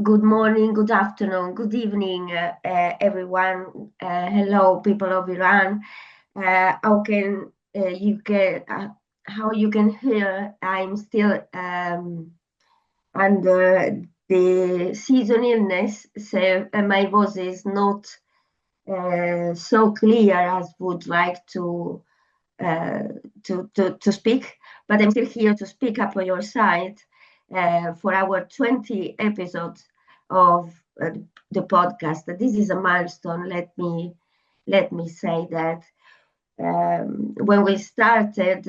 Good morning, good afternoon, good evening, everyone. Hello, people of Iran. How you can hear? I'm still under the season illness, so my voice is not so clear as would like to speak. But I'm still here to speak up on your side. For our 20 episodes of the podcast. This is a milestone. Let me say that when we started,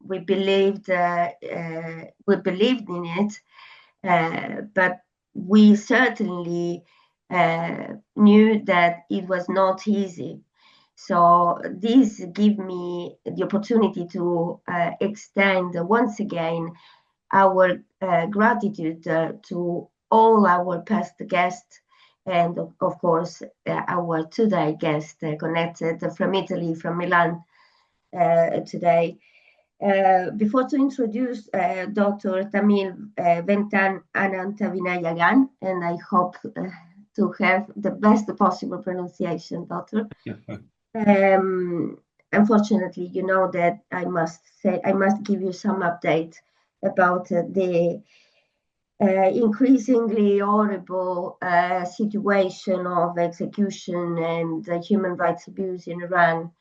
we believed in it, but we certainly knew that it was not easy. So this gives me the opportunity to extend once again our gratitude to all our past guests and of course our today guest connected from Italy, from Milan today. Before to introduce Dr. Thamil Vannan Anantavinayagan, and I hope to have the best possible pronunciation, Doctor. Unfortunately, you know that I must give you some update about the increasingly horrible situation of execution and human rights abuse in Iran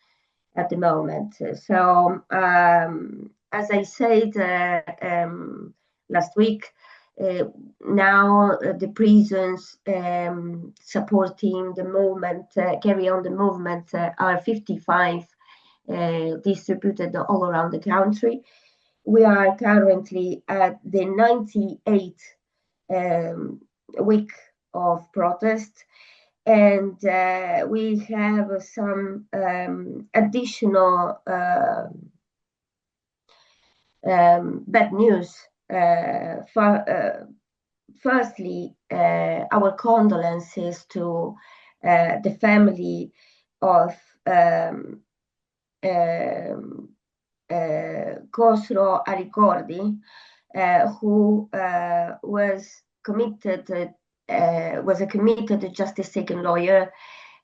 at the moment. So, as I said last week, now the prisons supporting the movement, carry on the movement, are 55 distributed all around the country. We are currently at the 98th week of protest, and we have some additional bad news. Firstly, our condolences to the family of Khosrow Alikordi, who was a committed justice-seeking lawyer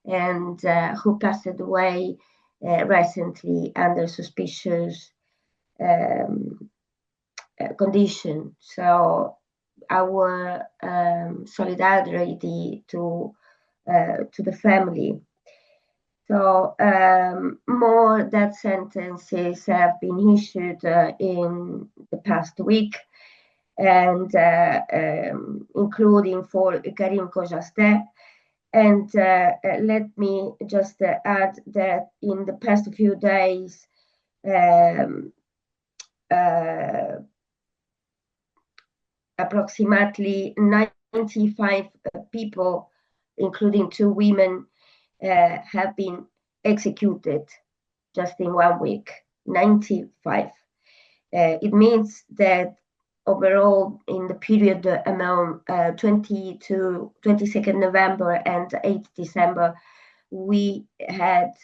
and who passed away recently under suspicious condition. So our solidarity to the family. So more death sentences have been issued in the past week, and including for Karim Khojasteh. And let me just add that in the past few days, approximately 95 people, including 2 women, have been executed just in 1 week. 95. It means that overall, in the period among 22nd November and 8th December, we had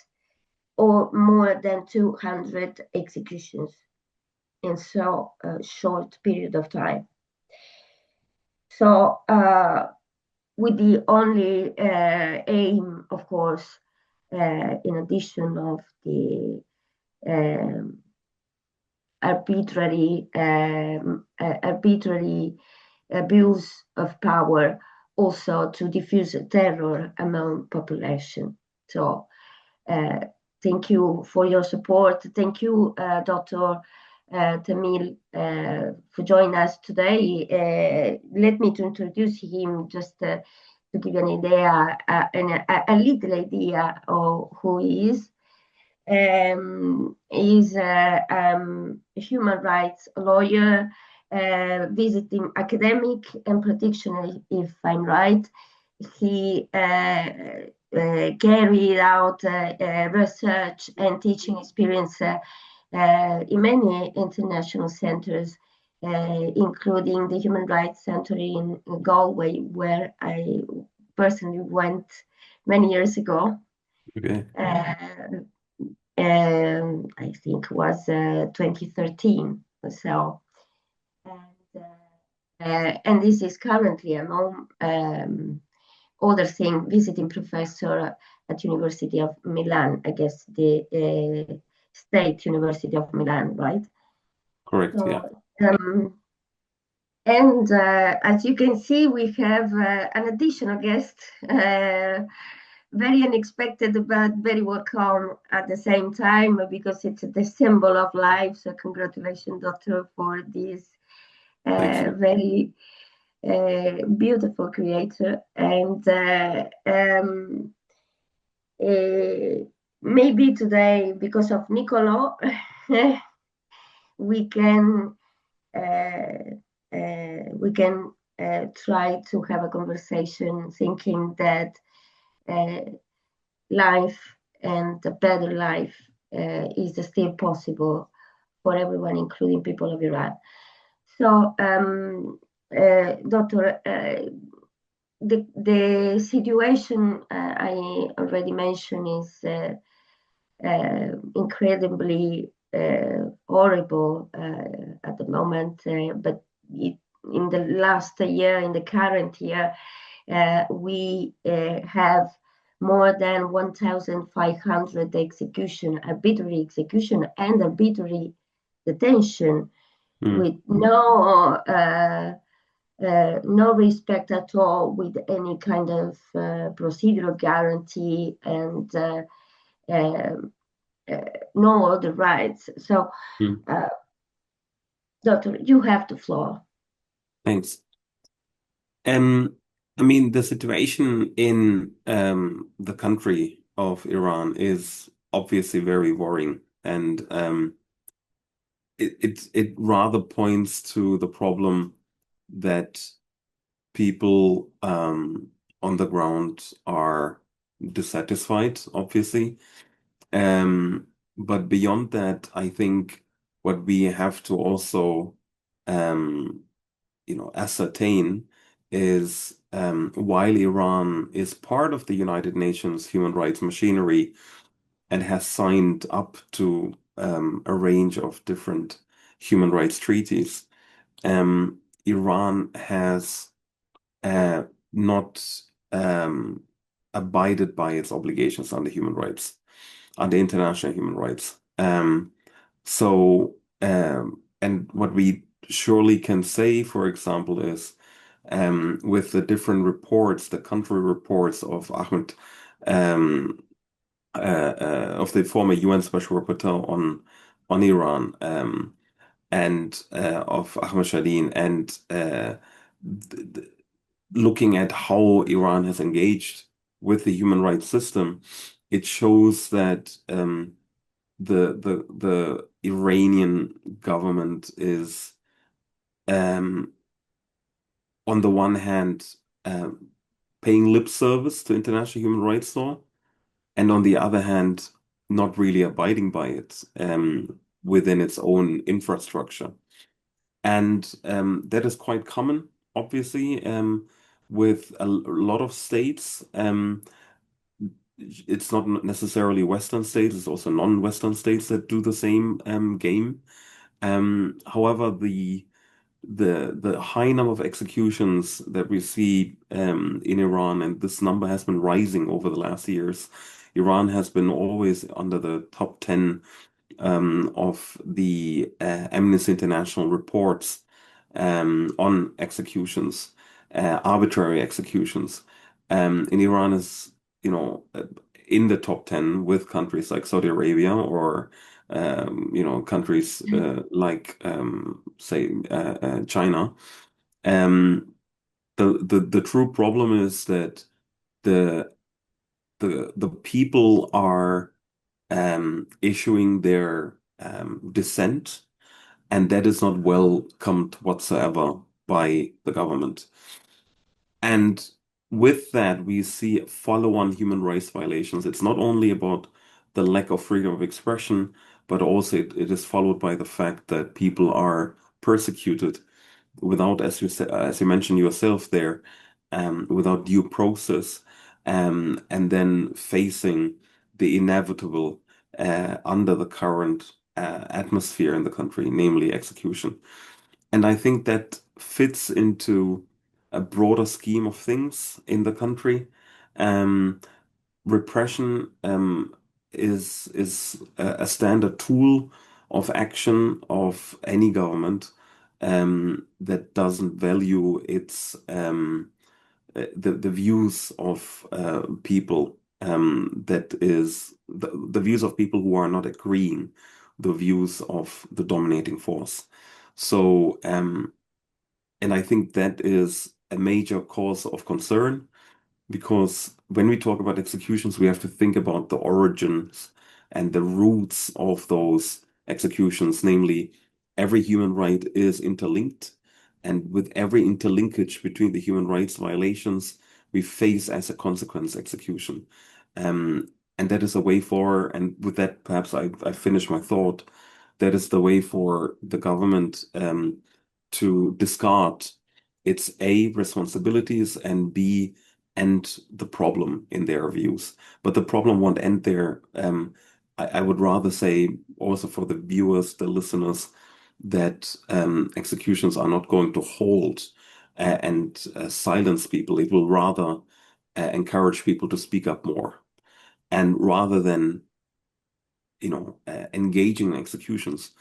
more than 200 executions in so short period of time. So with the only aim, of course, in addition of the arbitrary abuse of power, also to diffuse terror among population. So thank you for your support. Thank you, Dr. Thamil, for joining us today. Let me to introduce him just to give you an idea, a little idea of who he is. He's a human rights lawyer, visiting academic and practitioner, if I'm right. He carried out research and teaching experience in many international centers including the Human Rights Center in Galway, where I personally went many years ago. Okay. I think it was 2013. So, and this is currently among other thing, visiting professor at University of Milan, I guess the State University of Milan, right? Correct. So, Yeah. and as you can see, we have an additional guest, very unexpected, but very welcome at the same time, because it's the symbol of life. So congratulations, Doctor, for this Thank you. very beautiful creator. And maybe today, because of Niccolo, we can try to have a conversation thinking that life and a better life is still possible for everyone, including people of Iran. So, Doctor, the situation I already mentioned is incredibly horrible at the moment, but in the last year, in the current year, we have more than 1,500 execution, arbitrary execution and arbitrary detention with no respect at all, with any kind of procedural guarantee and no other rights. So, Doctor, you have the floor. Thanks. I mean, the situation in the country of Iran is obviously very worrying, and it rather points to the problem that people on the ground are dissatisfied, obviously. But beyond that, I think what we have to also ascertain is while Iran is part of the United Nations human rights machinery and has signed up to a range of different human rights treaties, Iran has not abided by its obligations under human rights, under international human rights. And what we surely can say, for example, is with the different reports, the country reports of Ahmed, of the former UN Special Rapporteur on Iran, and of Ahmed Shadeen, and looking at how Iran has engaged with the human rights system, it shows that the Iranian government is on the one hand paying lip service to international human rights law, and on the other hand not really abiding by it within its own infrastructure. And that is quite common, obviously, with a lot of states. It's not necessarily Western states, it's also non-Western states that do the same game. However, the high number of executions that we see in Iran, and this number has been rising over the last years. Iran has been always under the top 10 of the Amnesty International reports on executions, arbitrary executions. In Iran is, in the top 10 with countries like Saudi Arabia or countries like say China. The true problem is that the the people are issuing their dissent, and that is not welcomed whatsoever by the government. And with that, we see follow-on human rights violations. It's not only about the lack of freedom of expression, but also it is followed by the fact that people are persecuted without, as you mentioned yourself there, without due process, and then facing the inevitable under the current atmosphere in the country, namely execution. And I think that fits into a broader scheme of things in the country. Um, Repression is a standard tool of action of any government that doesn't value its the views of people that is the views of people who are not agreeing the views of the dominating force. So and I think that is a major cause of concern because when we talk about executions, we have to think about the origins and the roots of those executions. Namely, every human right is interlinked, and with every interlinkage between the human rights violations, we face as a consequence execution. Um, and that is a way for, and with that, perhaps I finish my thought. That is the way for the government to discard its A, responsibilities, and B, end the problem in their views. But the problem won't end there. I would rather say, also for the viewers, the listeners, that executions are not going to hold and silence people. It will rather encourage people to speak up more. And rather than, engaging in executions,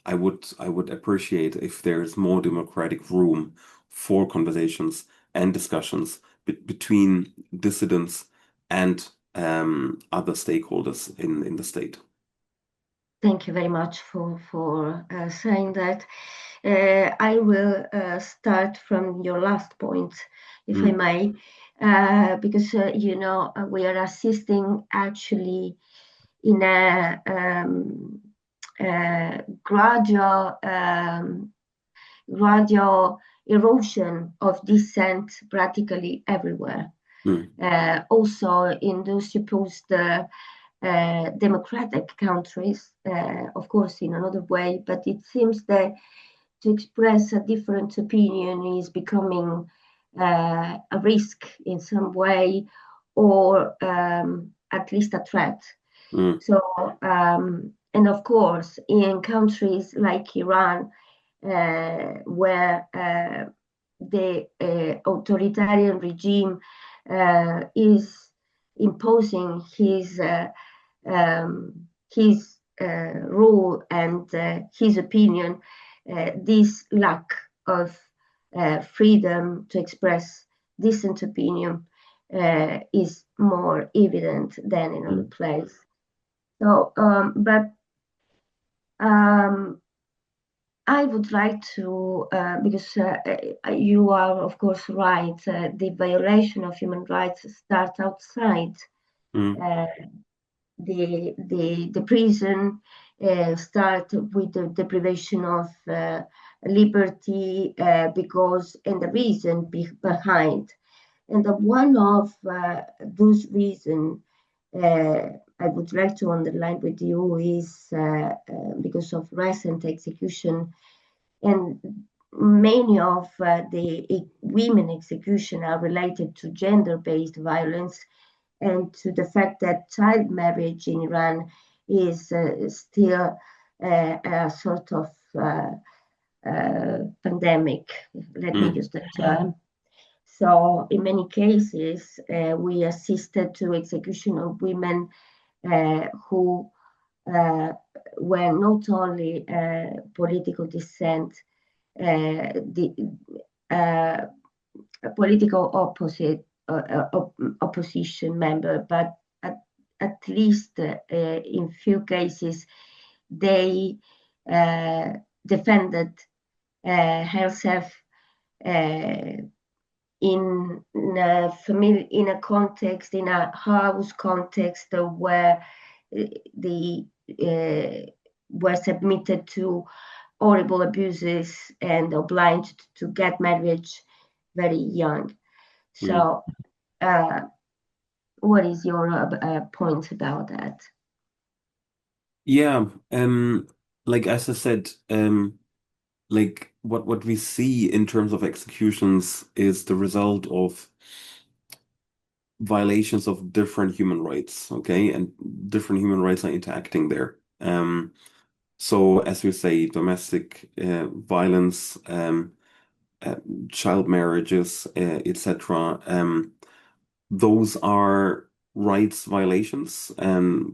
I would appreciate if there's more democratic room for conversations and discussions between dissidents and other stakeholders in the state. Thank you very much for saying that. I will start from your last point, if I may, because we are assisting actually in a gradual erosion of dissent practically everywhere. Also in those supposed democratic countries, of course, in another way, but it seems that to express a different opinion is becoming a risk in some way, or at least a threat. So, and of course, in countries like Iran, where the authoritarian regime is imposing his rule and his opinion, this lack of freedom to express decent opinion is more evident than in other places. So, but I would like to, because you are, of course, right, the violation of human rights starts outside the prison, start with the deprivation of liberty because, and the reason behind. And one of those reasons I would like to underline with you is because of recent execution, and many of the women execution are related to gender-based violence and to the fact that child marriage in Iran is still a sort of pandemic, let me use that term. So in many cases, we assisted to execution of women who were not only political dissent, the political opposition member, but at least in few cases, they defended herself in a context, in a house context where they were submitted to horrible abuses and obliged to get married very young. So, what is your point about that? Yeah, like as I said, like what we see in terms of executions is the result of violations of different human rights, okay? And different human rights are interacting there. So as we say, domestic violence, uh, child marriages, etc. Those are rights violations, and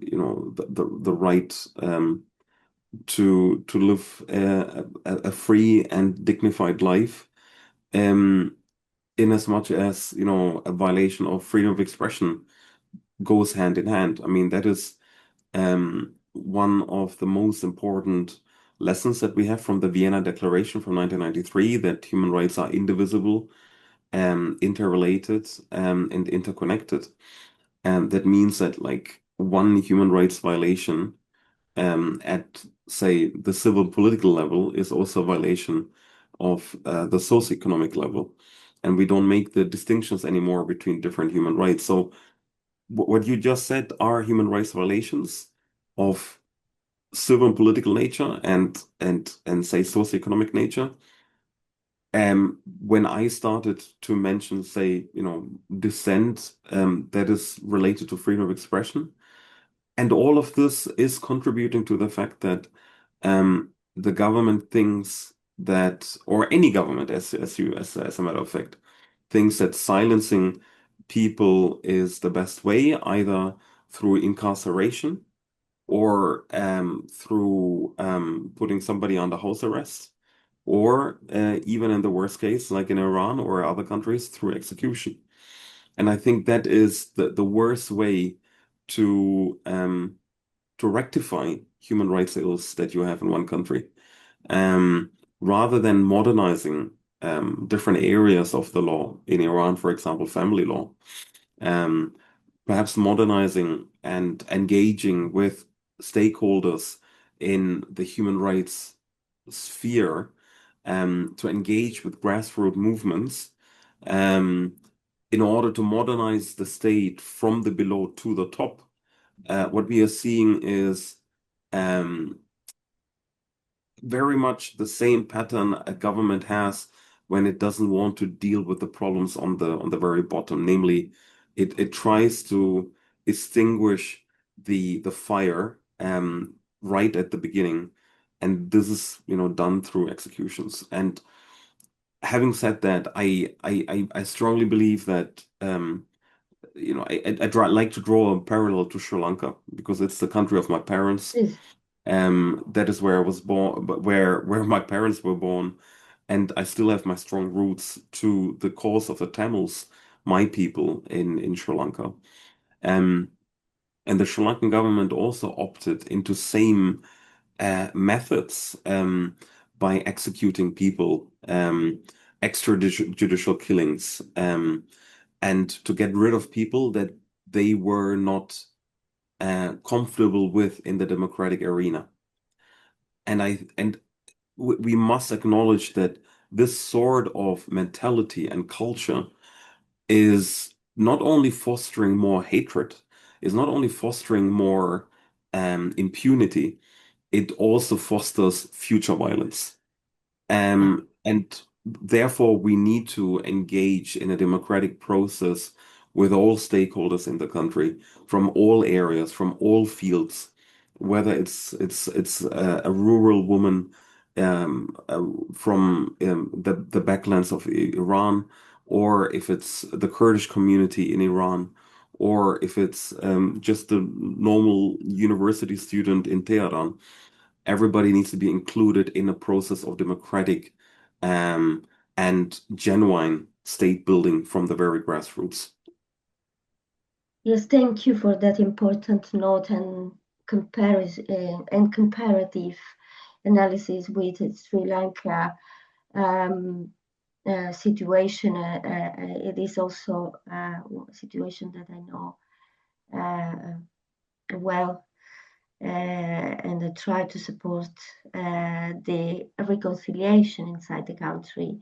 the right to live a free and dignified life, um, in as much as a violation of freedom of expression goes hand in hand. I mean, that is one of the most important lessons that we have from the Vienna Declaration from 1993, that human rights are indivisible, interrelated, and interconnected. And that means that like one human rights violation at, say, the civil political level is also a violation of the socioeconomic level. And we don't make the distinctions anymore between different human rights. So what you just said are human rights violations of civil and political nature and say socioeconomic nature. When I started to mention, say, dissent, that is related to freedom of expression. And all of this is contributing to the fact that the government thinks that, or any government, as a matter of fact, thinks that silencing people is the best way, either through incarceration or through putting somebody under house arrest, or even in the worst case, like in Iran or other countries, through execution. And I think that is the worst way to rectify human rights ills that you have in one country. Um, Rather than modernizing different areas of the law, in Iran, for example, family law, um, perhaps modernizing and engaging with stakeholders in the human rights sphere, to engage with grassroots movements, um, in order to modernize the state from the below to the top. What we are seeing is um, very much the same pattern a government has when it doesn't want to deal with the problems on the very bottom. Namely, it tries to extinguish the fire right at the beginning, and this is done through executions. And having said that, I strongly believe that I'd like to draw a parallel to Sri Lanka because it's the country of my parents. Please. That is where I was born, but where my parents were born, and I still have my strong roots to the cause of the Tamils, my people in Sri Lanka. Um, and the Sri Lankan government also opted into same methods by executing people, extrajudicial killings, and to get rid of people that they were not comfortable with in the democratic arena. And we must acknowledge that this sort of mentality and culture is not only fostering more hatred, is not only fostering more impunity, it also fosters future violence. And therefore, we need to engage in a democratic process with all stakeholders in the country, from all areas, from all fields, whether it's a rural woman from the backlands of Iran, or if it's the Kurdish community in Iran, or if it's just a normal university student in Tehran. Everybody needs to be included in a process of democratic um, and genuine state building from the very grassroots. Yes, thank you for that important note and comparison and comparative analysis with Sri Lanka situation. It is also a situation that I know well, and I try to support the reconciliation inside the country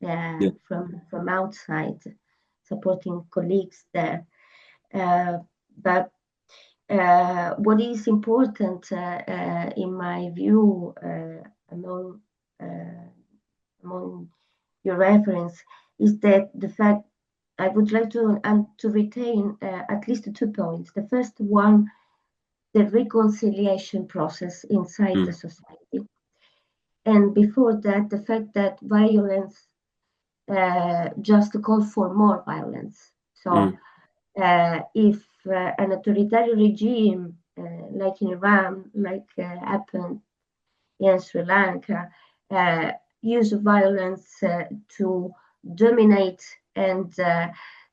Yeah, from outside, supporting colleagues there. But what is important, in my view, among among your reference is that the fact I would like to retain at least 2 points. The first one, the reconciliation process inside the society, and before that, the fact that violence just call for more violence. So if an authoritarian regime like in Iran, like happened in Sri Lanka, use violence to dominate and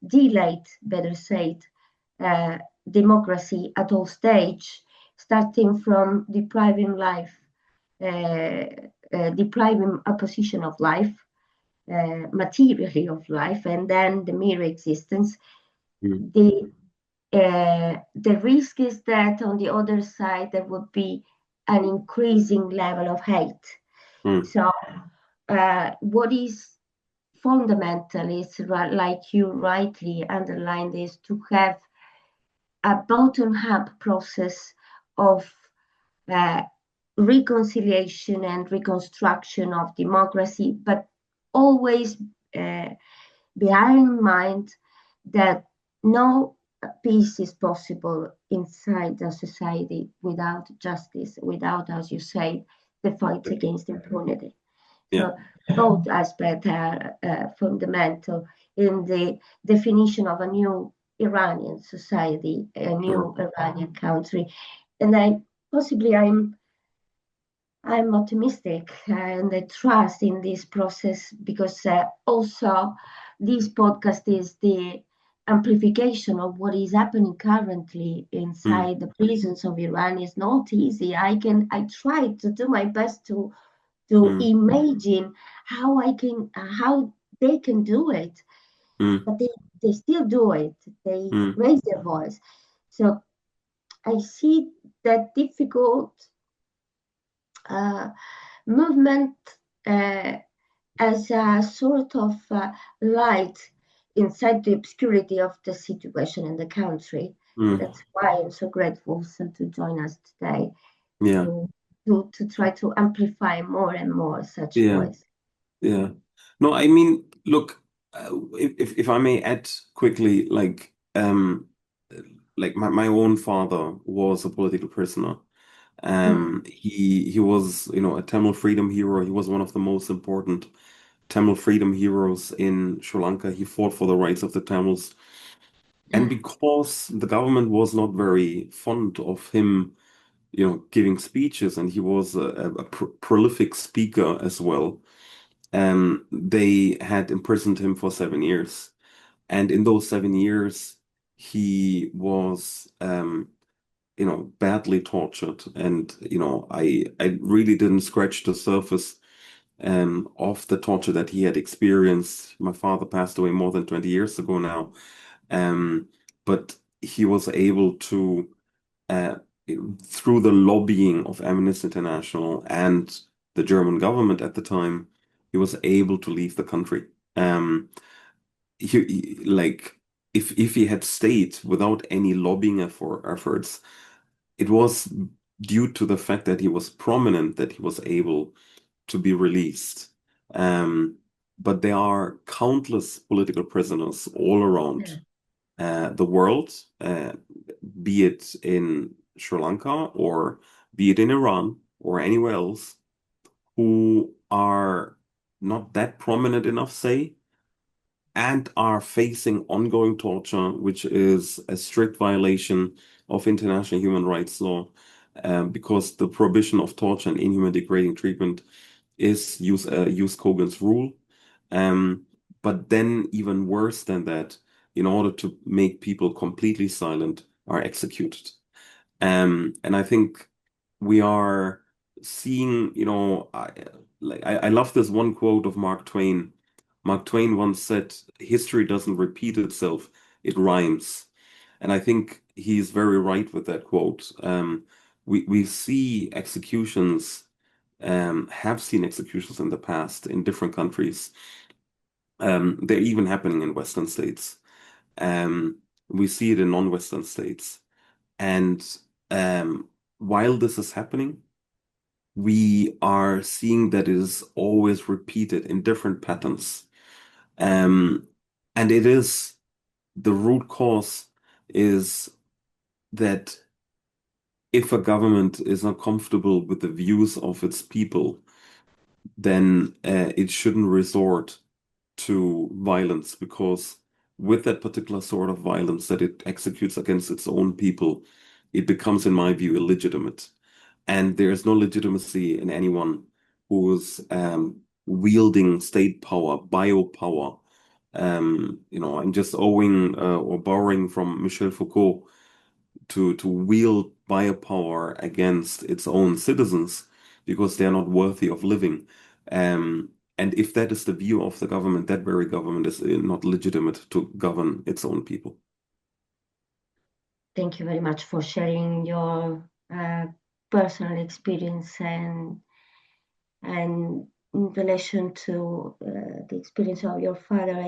delete, better said, democracy at all stage, starting from depriving life, depriving opposition of life, materially of life, and then the mere existence. The risk is that on the other side there would be an increasing level of hate. So what is fundamental is, like you rightly underlined, is to have a bottom-up process of reconciliation and reconstruction of democracy, but always bear in mind that no peace is possible inside a society without justice, without, as you say, the fight against impunity. So both aspects are fundamental in the definition of a new Iranian society, a new Iranian country. And I'm optimistic and I trust in this process because also this podcast is the amplification of what is happening currently inside the prisons of Iran. Is not easy. I try to do my best to imagine how they can do it, but they still do it. They raise their voice. So I see that difficult movement as a sort of light inside the obscurity of the situation in the country. That's why I'm so grateful to join us today. To try to amplify more and more such voice. Yeah. No, I mean, look, if I may add quickly, like my own father was a political prisoner. He was, a Tamil freedom hero. He was one of the most important Tamil freedom heroes in Sri Lanka. He fought for the rights of the Tamils. And because the government was not very fond of him, giving speeches, and he was a prolific speaker as well, they had imprisoned him for 7 years. And in those 7 years, he was, badly tortured. And, I really didn't scratch the surface of the torture that he had experienced. My father passed away more than 20 years ago now. But he was able to, uh, through the lobbying of Amnesty International and the German government at the time, he was able to leave the country. Like if he had stayed without any lobbying efforts, it was due to the fact that he was prominent that he was able to be released. But there are countless political prisoners all around the world, be it in Sri Lanka or be it in Iran or anywhere else, who are not that prominent enough, say, and are facing ongoing torture, which is a strict violation of international human rights law, because the prohibition of torture and inhuman degrading treatment is Jus Cogens rule. But then even worse than that, in order to make people completely silent, are executed. And I think we are seeing, I love this one quote of Mark Twain. Mark Twain once said, "History doesn't repeat itself, it rhymes." And I think he's very right with that quote. We see executions, have seen executions in the past in different countries. They're even happening in Western states. We see it in non-Western states. And while this is happening, we are seeing that it is always repeated in different patterns. Um, and it is the root cause is that if a government is not comfortable with the views of its people, then it shouldn't resort to violence, because with that particular sort of violence that it executes against its own people, it becomes, in my view, illegitimate. And there is no legitimacy in anyone who's wielding state power, biopower. I'm just owing or borrowing from Michel Foucault to wield biopower against its own citizens because they're not worthy of living. And if that is the view of the government, that very government is not legitimate to govern its own people. Thank you very much for sharing your personal experience and in relation to the experience of your father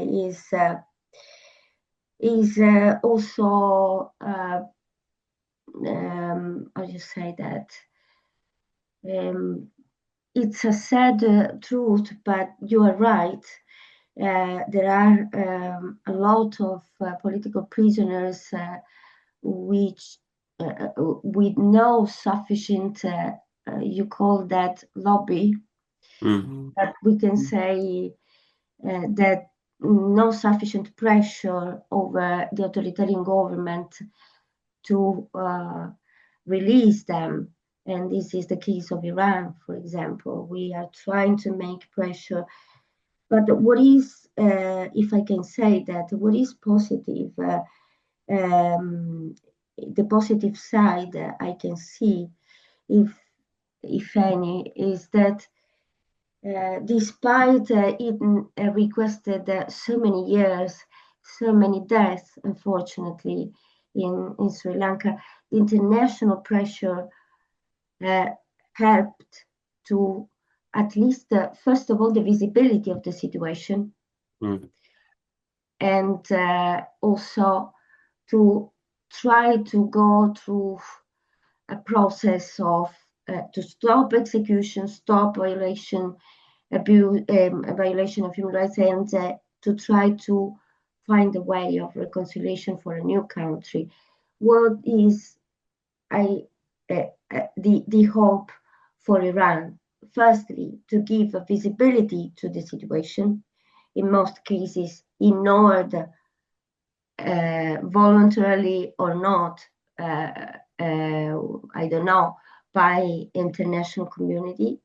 is also how you say that it's a sad truth, but you are right. There are a lot of political prisoners which with no sufficient you call that lobby, but we can say that no sufficient pressure over the authoritarian government to release them. And this is the case of Iran, for example. We are trying to make pressure. But what is, if I can say that, what is positive, the positive side I can see, if any, is that despite it requested so many years, so many deaths, unfortunately, in Sri Lanka, the international pressure helped to at least, first of all, the visibility of the situation, and also to try to go through a process of to stop execution, stop violation, abuse, violation of human rights, and to try to find a way of reconciliation for a new country. What is the hope for Iran? Firstly, to give a visibility to the situation, in most cases ignored voluntarily or not, I don't know, by international community,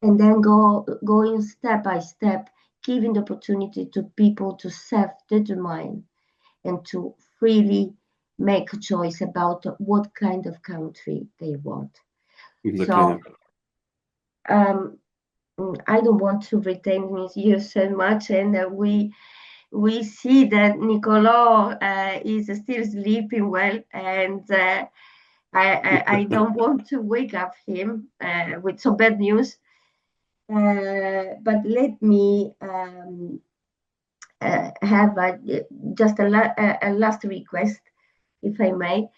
and then going step by step, giving the opportunity to people to self-determine and to freely make a choice about what kind of country they want. Exactly. So I don't want to retain you so much, and we see that Niccolò is still sleeping well, and I don't want to wake up him with some bad news. But let me have just a last request, if I may.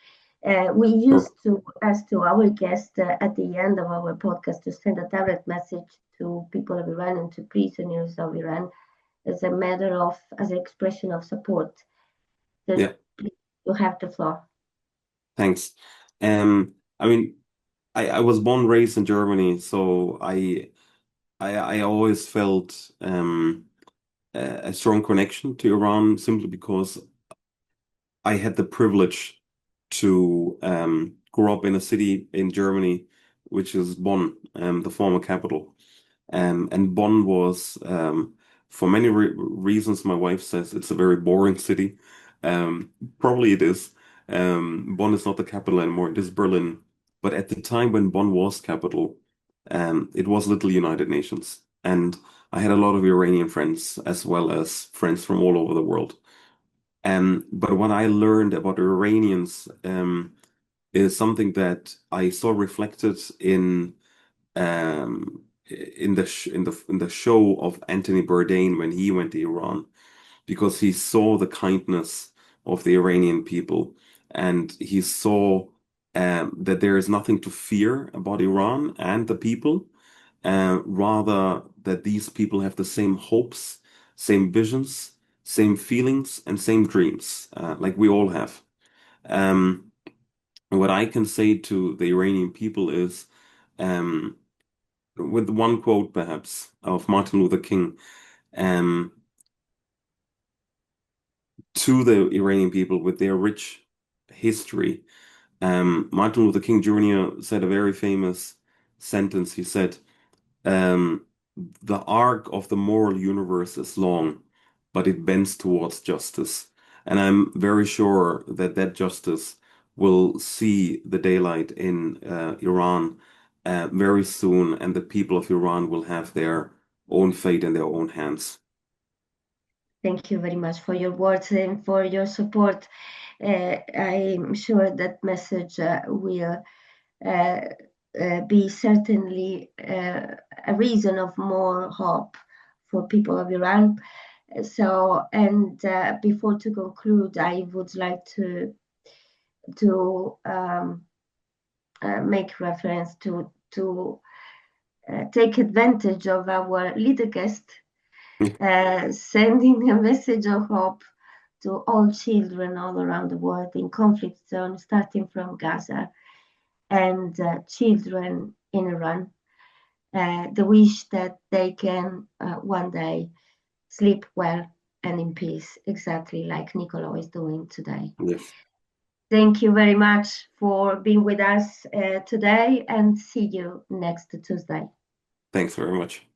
We used to ask to our guests at the end of our podcast to send a direct message to people of Iran and to prisoners of Iran as a matter of, as an expression of support. So Yeah. you have the floor. Thanks. I mean, I was born and raised in Germany, so I always felt a strong connection to Iran simply because I had the privilege to grow up in a city in Germany, which is Bonn, the former capital. And Bonn was, for many reasons, my wife says it's a very boring city. Probably it is. Bonn is not the capital anymore, it is Berlin. But at the time when Bonn was capital, it was Little United Nations. And I had a lot of Iranian friends as well as friends from all over the world. But when I learned about the Iranians, is something that I saw reflected in the show of Anthony Bourdain when he went to Iran, because he saw the kindness of the Iranian people, and he saw that there is nothing to fear about Iran and the people, rather that these people have the same hopes, same visions, same feelings, and same dreams, like we all have. Um, what I can say to the Iranian people is, um, with one quote perhaps of Martin Luther King, um, to the Iranian people with their rich history. Martin Luther King Jr. said a very famous sentence. He said, um, "The arc of the moral universe is long, but it bends towards justice." And I'm very sure that that justice will see the daylight in Iran very soon, and the people of Iran will have their own fate in their own hands. Thank you very much for your words and for your support. I'm sure that message will be certainly a reason of more hope for people of Iran. So, and before to conclude, I would like to make reference to take advantage of our little guest, sending a message of hope to all children all around the world in conflict zones, starting from Gaza, and children in Iran. The wish that they can one day sleep well and in peace, exactly like Niccolo is doing today. Yes. Thank you very much for being with us today, and see you next Tuesday. Thanks very much.